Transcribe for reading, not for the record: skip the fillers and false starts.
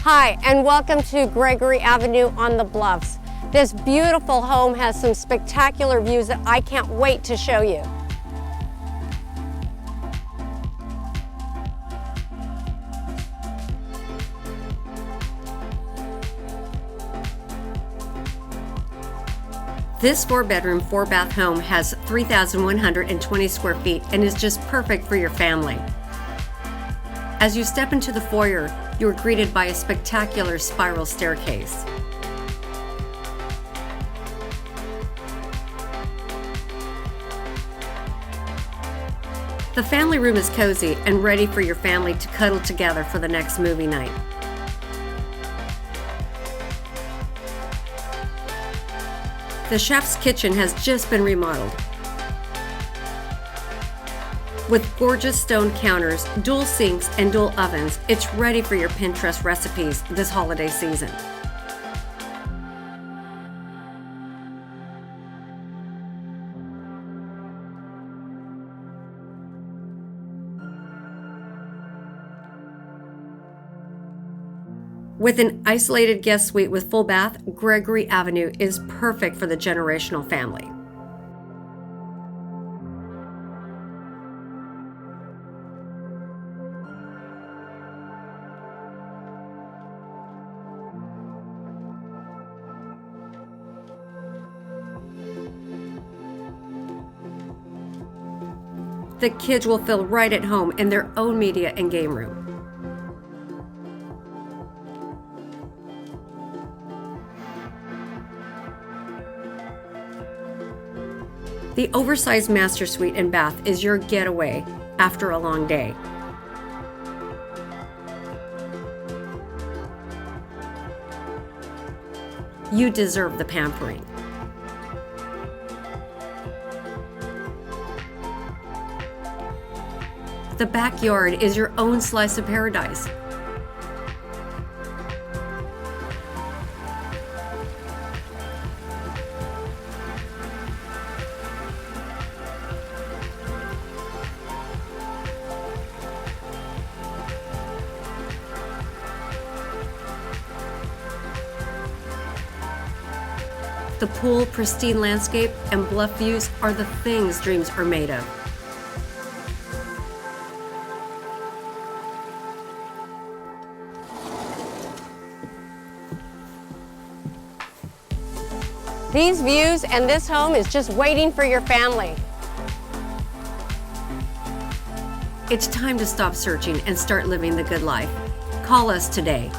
Hi, and welcome to Gregory Avenue on the Bluffs. This beautiful home has some spectacular views that I can't wait to show you. This 4-bedroom, 4-bath home has 3,120 square feet and is just perfect for your family. As you step into the foyer, you are greeted by a spectacular spiral staircase. The family room is cozy and ready for your family to cuddle together for the next movie night. The chef's kitchen has just been remodeled. With gorgeous stone counters, dual sinks, and dual ovens, it's ready for your Pinterest recipes this holiday season. With an isolated guest suite with full bath, Gregory Avenue is perfect for the generational family. The kids will feel right at home in their own media and game room. The oversized master suite and bath is your getaway after a long day. You deserve the pampering. The backyard is your own slice of paradise. The pool, pristine landscape, and bluff views are the things dreams are made of. These views and this home is just waiting for your family. It's time to stop searching and start living the good life. Call us today.